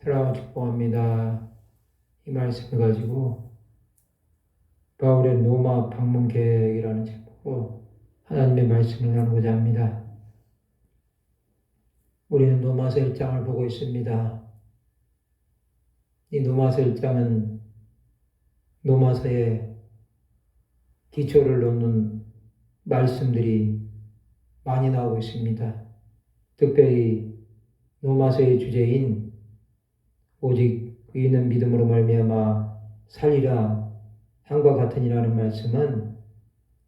사랑을 축복합니다. 이 말씀을 가지고 바울의 로마 방문 계획이라는 제목으로 하나님의 말씀을 나누고자 합니다. 우리는 로마서 1장을 보고 있습니다. 이 로마서 1장은 로마서의 기초를 놓는 말씀들이 많이 나오고 있습니다. 특별히 로마서의 주제인 오직 의인은 믿음으로 말미암아 살리라 함과 같으니라는 말씀은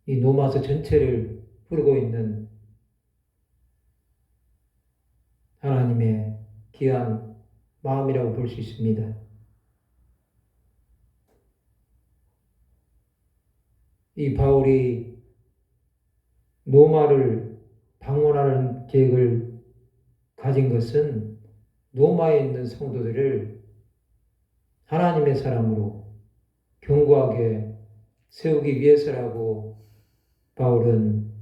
이 로마서 전체를 흐르고 있는 하나님의 귀한 마음이라고 볼 수 있습니다. 이 바울이 로마를 방문하는 계획을 가진 것은 로마에 있는 성도들을 하나님의 사람으로 견고하게 세우기 위해서라고 바울은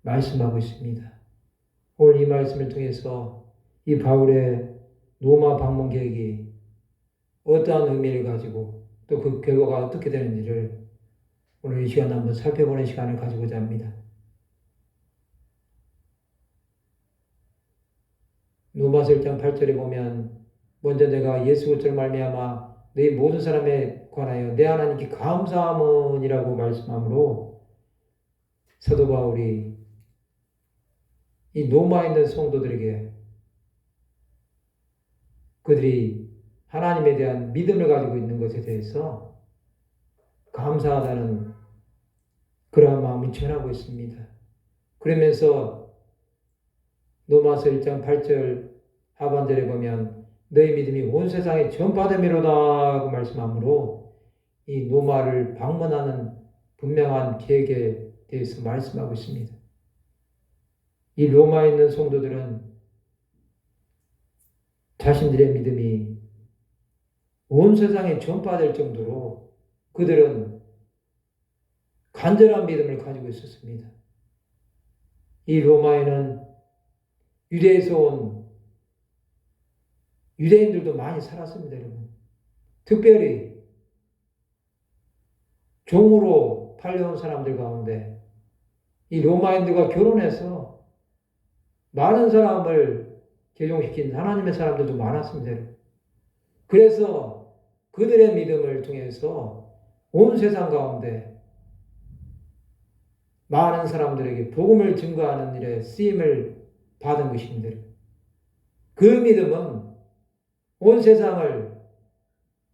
말씀하고 있습니다. 오늘 이 말씀을 통해서 이 바울의 로마 방문 계획이 어떠한 의미를 가지고 또 그 결과가 어떻게 되는지를 오늘 이 시간 한번 살펴보는 시간을 가지고자 합니다. 로마서 1장 8절에 보면 먼저 내가 예수 그리스도로 말미암아 너희 모든 사람에 관하여 내 하나님께 감사함이라고 말씀하므로 사도 바울이 이 로마에 있는 성도들에게 그들이 하나님에 대한 믿음을 가지고 있는 것에 대해서 감사하다는 그러한 마음을 전하고 있습니다. 그러면서 로마서 1장 8절 하반절에 보면 너희 믿음이 온 세상에 전파됨이로다 그 말씀하므로 이 로마를 방문하는 분명한 계획에 대해서 말씀하고 있습니다. 이 로마에 있는 성도들은 자신들의 믿음이 온 세상에 전파될 정도로 그들은 간절한 믿음을 가지고 있었습니다. 이 로마에는 유대에서 온 유대인들도 많이 살았습니다, 여러분. 특별히 종으로 팔려온 사람들 가운데 이 로마인들과 결혼해서 많은 사람을 개종시킨 하나님의 사람들도 많았습니다. 그래서 그들의 믿음을 통해서 온 세상 가운데 많은 사람들에게 복음을 증거하는 일에 쓰임을 받은 것입니다. 그 믿음은 온 세상을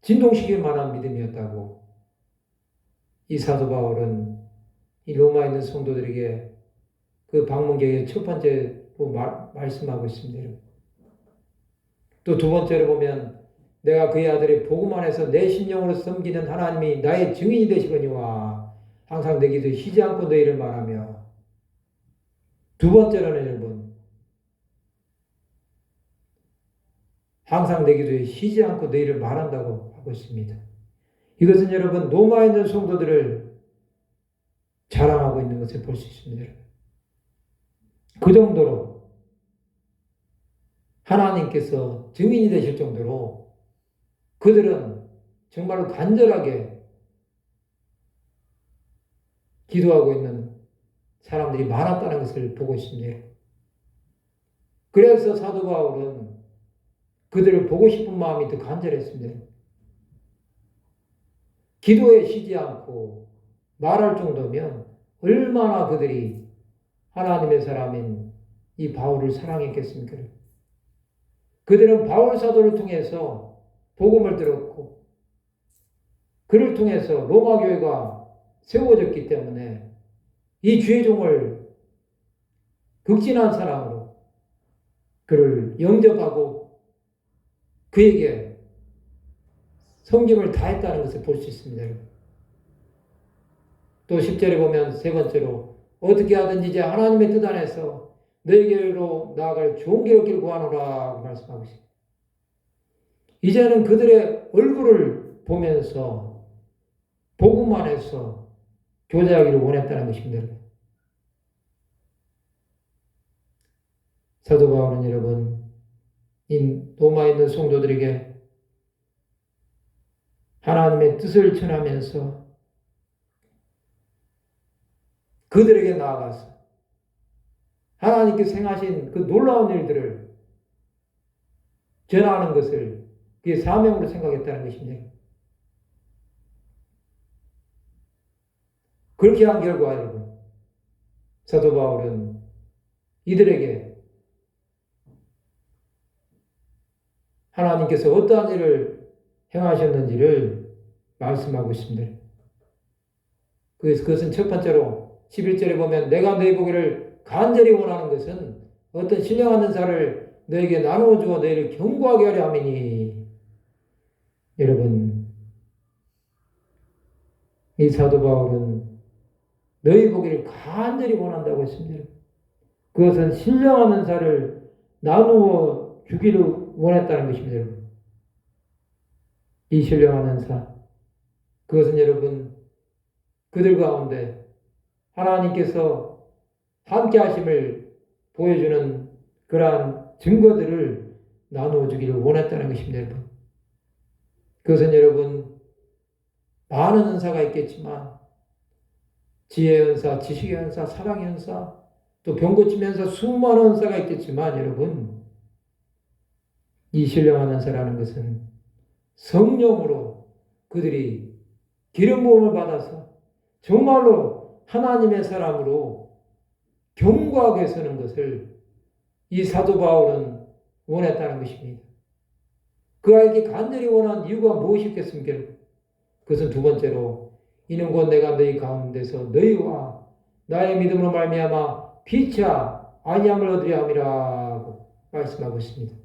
진동시킬 만한 믿음이었다고 이 사도 바울은 이 로마에 있는 성도들에게 그 방문객의 첫 번째로 말씀하고 있습니다. 또 두 번째로 보면 내가 그의 아들의 복음 안에서 내 심령으로 섬기는 하나님이 나의 증인이 되시거니와 항상 내 기도에 쉬지 않고 너희를 말하며 두 번째로는 여러분 항상 내 기도에 쉬지 않고 너희를 말한다고 하고 있습니다. 이것은 여러분 로마에 있는 성도들을 자랑하고 있는 것을 볼 수 있습니다. 그 정도로 하나님께서 증인이 되실 정도로 그들은 정말로 간절하게 기도하고 있는 사람들이 많았다는 것을 보고 있습니다. 그래서 사도 바울은 그들을 보고 싶은 마음이 더 간절했습니다. 기도에 쉬지 않고 말할 정도면 얼마나 그들이 하나님의 사람인 이 바울을 사랑했겠습니까? 그들은 바울 사도를 통해서 복음을 들었고 그를 통해서 로마 교회가 세워졌기 때문에 이 주의 종을 극진한 사랑으로 그를 영접하고 그에게 섬김을 다했다는 것을 볼 수 있습니다. 또 10절에 보면 세 번째로 어떻게 하든지 이제 하나님의 뜻 안에서 너에게로 나아갈 좋은 길 얻기를 구하노라 말씀하고 있습니다. 이제는 그들의 얼굴을 보면서 복음 안에서 교제하기를 원했다는 것입니다. 사도 바울은 여러분 로마에 있는 성도들에게 하나님의 뜻을 전하면서 그들에게 나아가서 하나님께서 행하신 그 놀라운 일들을 전하는 것을 그의 사명으로 생각했다는 것입니다. 그렇게 한 결과 여러분, 사도 바울은 이들에게 하나님께서 어떠한 일을 행하셨는지를 말씀하고 있습니다. 그것은 첫 번째로 11절에 보면 내가 너희 보기를 간절히 원하는 것은 어떤 신령한 은사를 너에게 나누어 주어 너희를 경고하게 하려 함이니. 여러분, 이 사도 바울은 너희 보기를 간절히 원한다고 했습니다. 그것은 신령한 은사를 나누어 주기를 원했다는 것입니다. 여러분. 이 신령한 은사, 그것은 여러분 그들 가운데 하나님께서 함께 하심을 보여주는 그러한 증거들을 나누어 주기를 원했다는 것입니다. 여러분. 그것은 여러분 많은 은사가 있겠지만 지혜의 은사, 지식의 은사, 사랑의 은사, 또 병고침의 은사, 수많은 은사가 있겠지만 여러분 이 신령한 은사라는 것은 성령으로 그들이 기름 부음을 받아서 정말로 하나님의 사람으로 견고하게 서는 것을 이 사도 바울은 원했다는 것입니다. 그가 이렇게 간절히 원한 이유가 무엇이겠습니까? 그것은 두 번째로 이는 곧 내가 너희 가운데서 너희와 나의 믿음으로 말미암아 피차 안위함을 얻으려 함이라고 말씀하고 있습니다.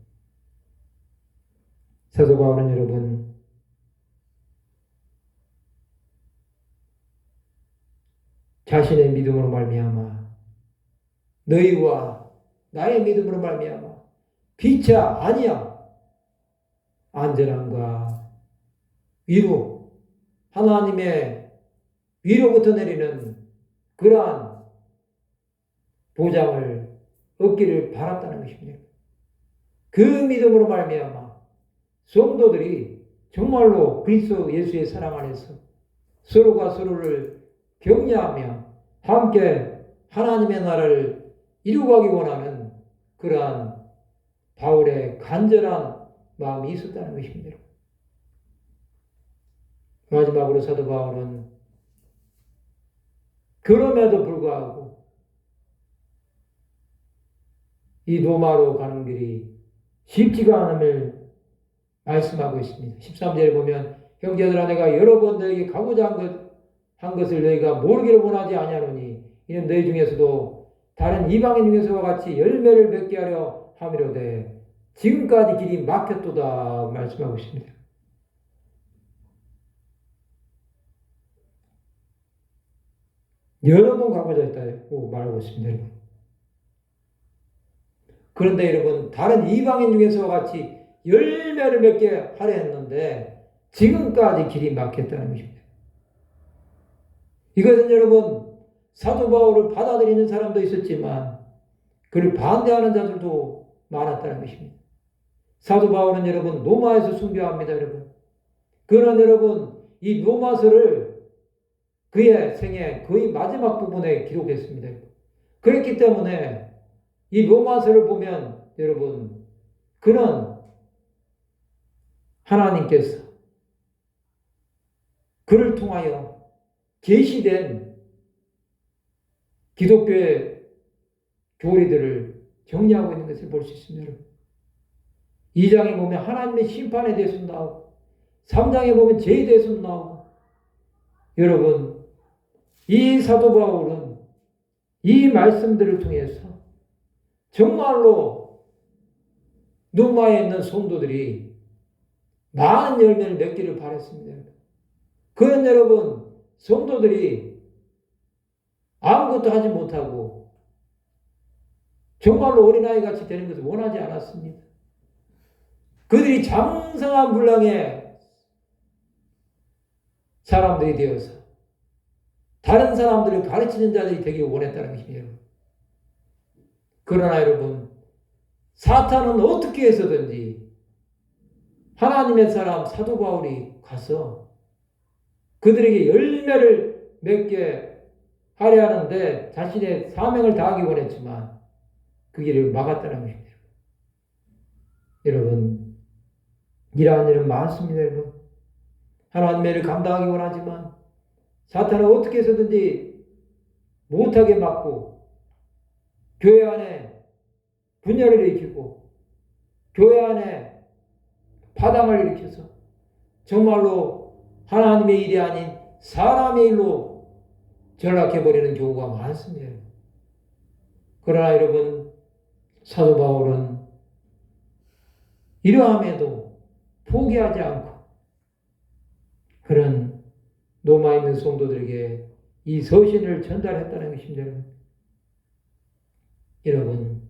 사도 바울은 여러분 자신의 믿음으로 말미암아 너희와 나의 믿음으로 말미암아 피차 안위함, 안전함과 위로, 하나님의 위로부터 내리는 그러한 보장을 얻기를 바랐다는 것입니다. 그 믿음으로 말미암아 성도들이 정말로 그리스도 예수의 사랑 안에서 서로가 서로를 격려하며 함께 하나님의 나라를 이루어가기 원하는 그러한 바울의 간절한 마음이 있었다는 것입니다. 마지막으로 사도 바울은 그럼에도 불구하고 이 로마로 가는 길이 쉽지가 않음을 말씀하고 있습니다. 13절에 보면 형제들아 내가 여러 번 너에게 가고자 한 것을 너희가 모르기를 원하지 아니하노니 이는 너희 중에서도 다른 이방인 중에서와 같이 열매를 맺게 하려 함이로되 지금까지 길이 막혔도다 말씀하고 있습니다. 여러 번 가고자 했다고 말하고 있습니다. 여러분. 그런데 여러분 다른 이방인 중에서와 같이 열매를 맺게 하려 했는데 지금까지 길이 막혔다는 것입니다. 이것은 여러분 사도 바울을 받아들이는 사람도 있었지만 그를 반대하는 자들도 많았다는 것입니다. 사도 바울은 여러분 로마에서 순교합니다. 여러분. 그러나 여러분 이 로마서를 그의 생애 거의 마지막 부분에 기록했습니다. 그렇기 때문에 이 로마서를 보면 여러분 그는 하나님께서 그를 통하여 계시된 기독교의 교리들을 정리하고 있는 것을 볼 수 있습니다. 2장에 보면 하나님의 심판에 대해서 나오고 3장에 보면 죄에 대해서 나오고 여러분 이 사도 바울은 이 말씀들을 통해서 정말로 로마에 있는 성도들이 많은 열매를 맺기를 바랐습니다. 그런 여러분 성도들이 아무것도 하지 못하고 정말로 어린아이같이 되는 것을 원하지 않았습니다. 그들이 장성한 분량의 사람들이 되어서 다른 사람들을 가르치는 자들이 되기를 원했다는 것입니다. 그러나 여러분 사탄은 어떻게 해서든지 하나님의 사람 사도 바울이 가서 그들에게 열매를 맺게 하려 하는데 자신의 사명을 다하기 원했지만 그 길을 막았다는 것입니다. 여러분, 이러한 일은 많습니다. 여러분, 하나님의 일을 감당하기 원하지만 사탄은 어떻게 해서든지 못하게 막고 교회 안에 분열을 일으키고 교회 안에 파당을 일으켜서 정말로 하나님의 일이 아닌 사람의 일로 전락해버리는 경우가 많습니다. 그러나 여러분, 사도 바울은 이러함에도 포기하지 않고 그런 로마에 있는 성도들에게 이 서신을 전달했다는 것입니다. 여러분,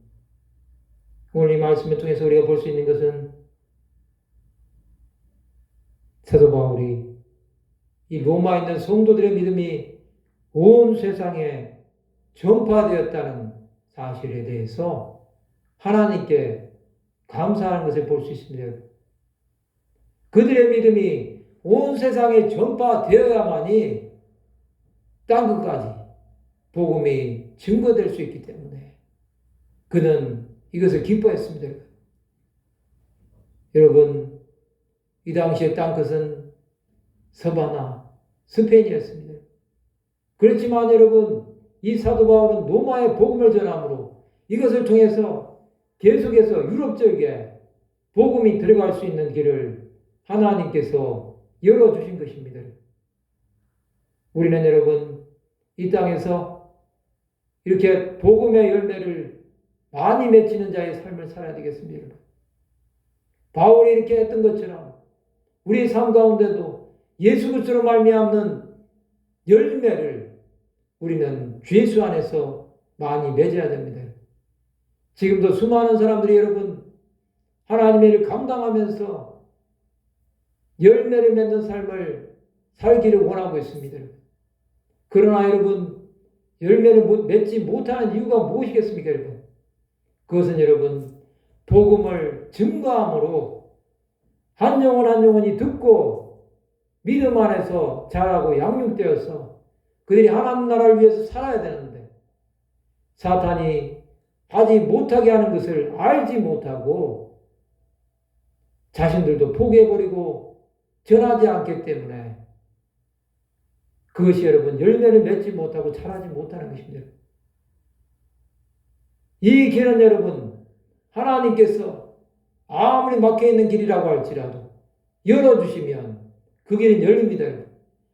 오늘 이 말씀을 통해서 우리가 볼 수 있는 것은 사도 바울이 이 로마에 있는 성도들의 믿음이 온 세상에 전파되었다는 사실에 대해서 하나님께 감사하는 것을 볼 수 있습니다. 그들의 믿음이 온 세상에 전파되어야만이 땅 끝까지 복음이 증거될 수 있기 때문에 그는 이것을 기뻐했습니다. 여러분, 이 당시의 땅끝은 서바나, 스페인이었습니다. 그렇지만 여러분, 이 사도 바울은 로마의 복음을 전함으로 이것을 통해서 계속해서 유럽 지역에 복음이 들어갈 수 있는 길을 하나님께서 열어주신 것입니다. 우리는 여러분, 이 땅에서 이렇게 복음의 열매를 많이 맺히는 자의 삶을 살아야 되겠습니다. 바울이 이렇게 했던 것처럼 우리의 삶 가운데도 예수 그리스도로 말미암는 열매를 우리는 주 예수 안에서 많이 맺어야 됩니다. 지금도 수많은 사람들이 여러분 하나님의 일을 감당하면서 열매를 맺는 삶을 살기를 원하고 있습니다. 그러나 여러분, 열매를 맺지 못하는 이유가 무엇이겠습니까, 여러분? 그것은 여러분, 복음을 증거함으로 한 영혼 한 영혼이 듣고 믿음 안에서 자라고 양육되어서 그들이 하나님 나라를 위해서 살아야 되는데 사탄이 하지 못하게 하는 것을 알지 못하고 자신들도 포기해버리고 전하지 않기 때문에 그것이 여러분 열매를 맺지 못하고 자라지 못하는 것입니다. 이 길은 여러분 하나님께서 아무리 막혀있는 길이라고 할지라도 열어주시면 그 길은 열립니다.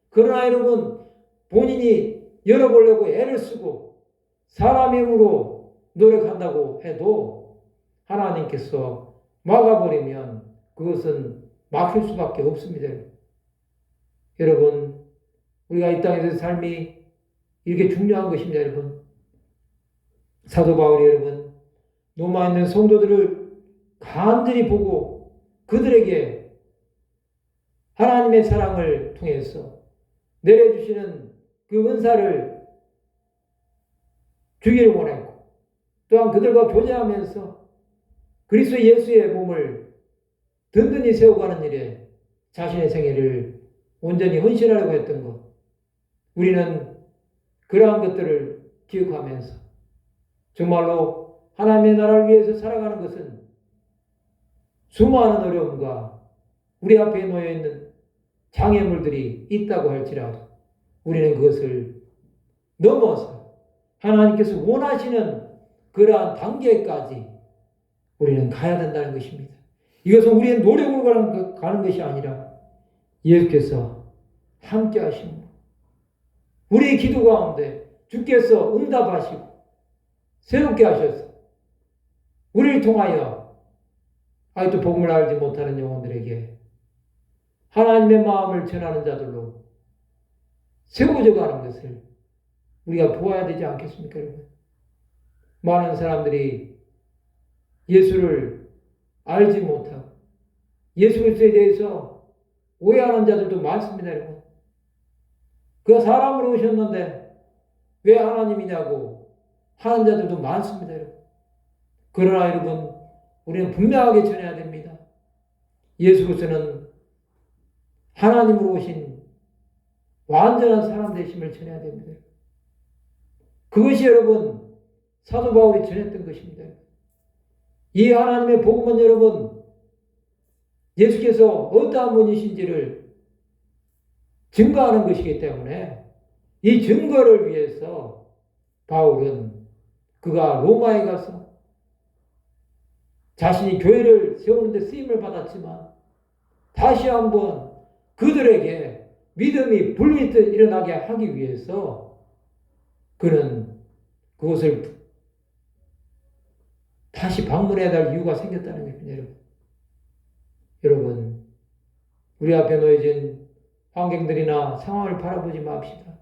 그러나 여러분 본인이 열어보려고 애를 쓰고 사람의 힘으로 노력한다고 해도 하나님께서 막아버리면 그것은 막힐 수밖에 없습니다. 여러분, 우리가 이 땅에서 삶이 이렇게 중요한 것입니다. 여러분, 사도 바울이 여러분 로마에 있는 성도들을 간절히 보고 그들에게 하나님의 사랑을 통해서 내려주시는 그 은사를 주기를 원했고 또한 그들과 교제하면서 그리스도 예수의 몸을 든든히 세워가는 일에 자신의 생애를 온전히 헌신하려고 했던 것, 우리는 그러한 것들을 기억하면서 정말로 하나님의 나라를 위해서 살아가는 것은 수많은 어려움과 우리 앞에 놓여있는 장애물들이 있다고 할지라도 우리는 그것을 넘어서 하나님께서 원하시는 그러한 단계까지 우리는 가야 된다는 것입니다. 이것은 우리의 노력으로 가는 것이 아니라 예수께서 함께 하심으로 우리의 기도 가운데 주께서 응답하시고 새롭게 하셔서 우리를 통하여 아직도 복음을 알지 못하는 영혼들에게 하나님의 마음을 전하는 자들로 세워져 가는 것을 우리가 보아야 되지 않겠습니까, 여러분? 많은 사람들이 예수를 알지 못하고 예수 그리스도에 대해서 오해하는 자들도 많습니다, 여러분. 그가 사람으로 오셨는데 왜 하나님이냐고 하는 자들도 많습니다, 여러분. 그러나 여러분, 우리는 분명하게 전해야 됩니다. 예수 그리스도는 하나님으로 오신 완전한 사람 되심을 전해야 됩니다. 그것이 여러분 사도 바울이 전했던 것입니다. 이 하나님의 복음은 여러분 예수께서 어떠한 분이신지를 증거하는 것이기 때문에 이 증거를 위해서 바울은 그가 로마에 가서 자신이 교회를 세우는 데 쓰임을 받았지만 다시 한번 그들에게 믿음이 불붙어 일어나게 하기 위해서 그는 그것을 다시 방문해야 할 이유가 생겼다는 겁니다. 여러분, 우리 앞에 놓여진 환경들이나 상황을 바라보지 맙시다.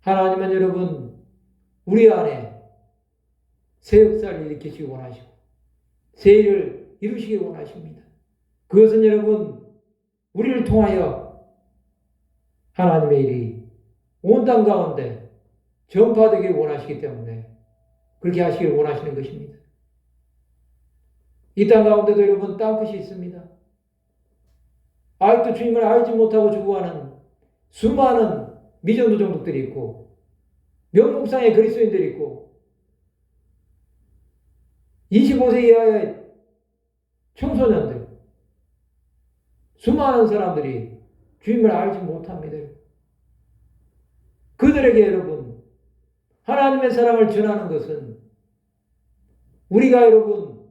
하나님은 여러분 우리 안에 새 역사를 일으키시기 원하시고 새 일을 이루시기 원하십니다. 그것은 여러분 우리를 통하여 하나님의 일이 온 땅 가운데 전파되길 원하시기 때문에 그렇게 하시길 원하시는 것입니다. 이 땅 가운데도 여러분 땅끝이 있습니다. 아직도 주님을 알지 못하고 죽어가는 수많은 미전도 종족들이 있고 명목상의 그리스도인들이 있고 25세 이하의 청소년들 수많은 사람들이 주님을 알지 못합니다. 그들에게 여러분 하나님의 사랑을 전하는 것은 우리가 여러분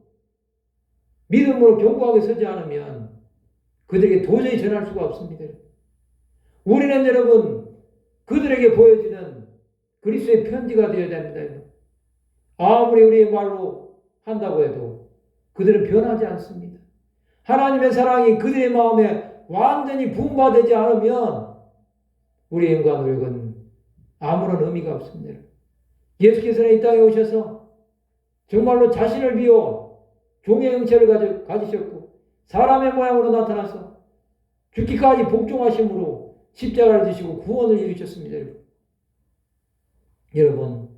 믿음으로 견고하게 서지 않으면 그들에게 도저히 전할 수가 없습니다. 우리는 여러분 그들에게 보여지는 그리스도의 편지가 되어야 됩니다. 아무리 우리의 말로 한다고 해도 그들은 변하지 않습니다. 하나님의 사랑이 그들의 마음에 완전히 부음화되지 않으면 우리의 영과 노력은 아무런 의미가 없습니다. 예수께서는 이 땅에 오셔서 정말로 자신을 비워 종의 형체를 가지셨고 사람의 모양으로 나타나서 죽기까지 복종하심으로 십자가를 지시고 구원을 이루셨습니다. 여러분,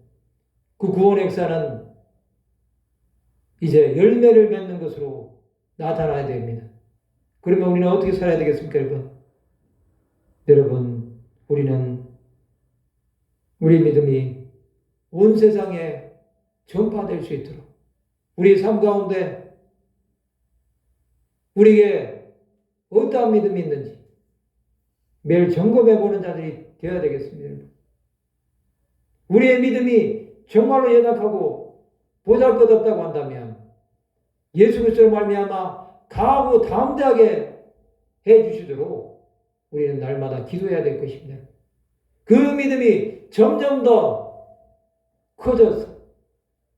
그 구원의 역사는 이제 열매를 맺는 것으로 나타나야 됩니다. 그러면 우리는 어떻게 살아야 되겠습니까, 여러분? 여러분, 우리는 우리 믿음이 온 세상에 전파될 수 있도록 우리 삶 가운데 우리에게 어떠한 믿음이 있는지 매일 점검해보는 자들이 되어야 되겠습니다. 우리의 믿음이 정말로 연약하고 보잘것없다고 한다면 예수 그리스도로 말미암아 강하고 담대하게 해주시도록 우리는 날마다 기도해야 될 것입니다. 그 믿음이 점점 더 커져서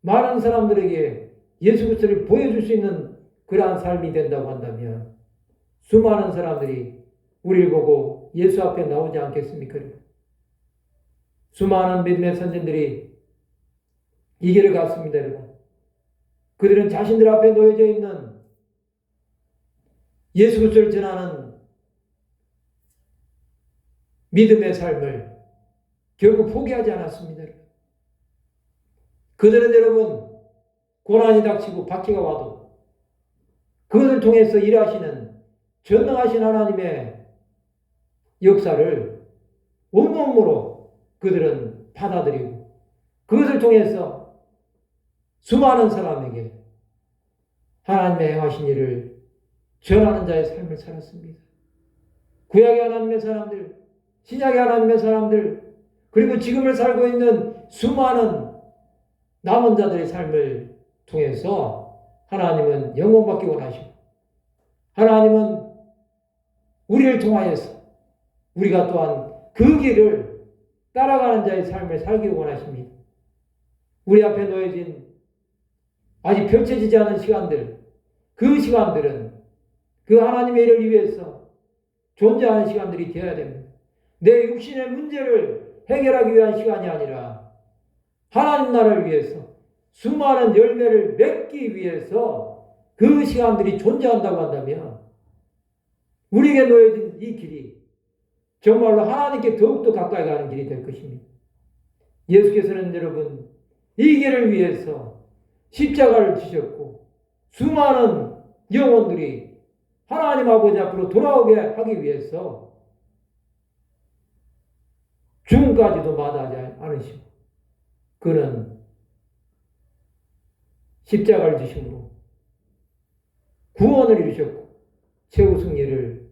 많은 사람들에게 예수 그리스도를 보여줄 수 있는 그러한 삶이 된다고 한다면 수많은 사람들이 우리를 보고 예수 앞에 나오지 않겠습니까? 수많은 믿음의 선진들이 이 길을 갔습니다. 여러분. 그들은 자신들 앞에 놓여져 있는 예수 그리스도를 전하는 믿음의 삶을 결국 포기하지 않았습니다. 그들은 여러분 고난이 닥치고 박해가 와도 그것을 통해서 일하시는 전능하신 하나님의 역사를 온몸으로 그들은 받아들이고 그것을 통해서 수많은 사람에게 하나님의 행하신 일을 전하는 자의 삶을 살았습니다. 구약의 하나님의 사람들, 신약의 하나님의 사람들, 그리고 지금을 살고 있는 수많은 남은 자들의 삶을 통해서 하나님은 영광받기 원하시고 하나님은 우리를 통하여서 우리가 또한 그 길을 따라가는 자의 삶을 살기 원하십니다. 우리 앞에 놓여진 아직 펼쳐지지 않은 시간들, 그 시간들은 그 하나님의 일을 위해서 존재하는 시간들이 되어야 됩니다. 내 육신의 문제를 해결하기 위한 시간이 아니라 하나님 나라를 위해서 수많은 열매를 맺기 위해서 그 시간들이 존재한다고 한다면 우리에게 놓여진 이 길이 정말로 하나님께 더욱더 가까이 가는 길이 될 것입니다. 예수께서는 여러분 이 길을 위해서 십자가를 지셨고 수많은 영혼들이 하나님 아버지 앞으로 돌아오게 하기 위해서 죽음까지도 마다하지 않으시고 그는 십자가를 지심으로 구원을 이루셨고 최후 승리를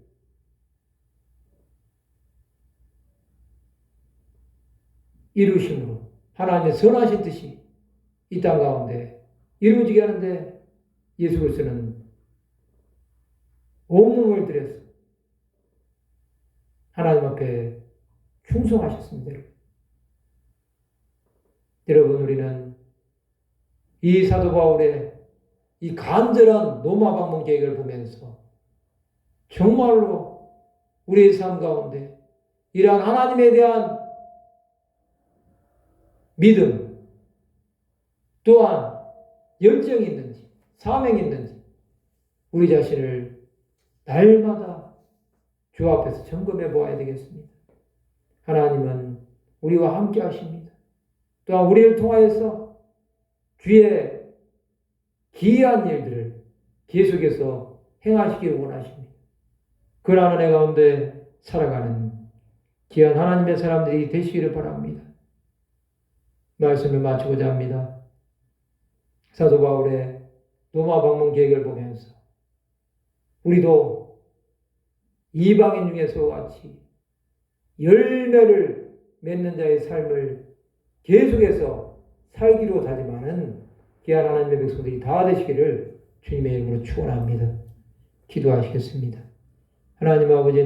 이루심으로 하나님의 선하신 뜻이 이 땅 가운데 이루어지게 하는데 예수 그리스도는 온몸을 들여서 하나님 앞에 충성하셨습니다. 여러분, 우리는 이 사도 바울의 이 간절한 로마 방문 계획을 보면서 정말로 우리의 삶 가운데 이러한 하나님에 대한 믿음 또한 열정이 있는지 사명이 있는지 우리 자신을 날마다 주 앞에서 점검해 보아야 되겠습니다. 하나님은 우리와 함께 하십니다. 또한 우리를 통하여서 주의 기이한 일들을 계속해서 행하시길 원하십니다. 그러한 은혜 가운데 살아가는 귀한 하나님의 사람들이 되시기를 바랍니다. 말씀을 마치고자 합니다. 사도 바울의 로마 방문 계획을 보면서 우리도 이방인 중에서 같이 열매를 맺는 자의 삶을 계속해서 살기로 다짐하는 귀한 하나님의 백성들이 다 되시기를 주님의 이름으로 축원합니다. 기도하시겠습니다. 하나님 아버지,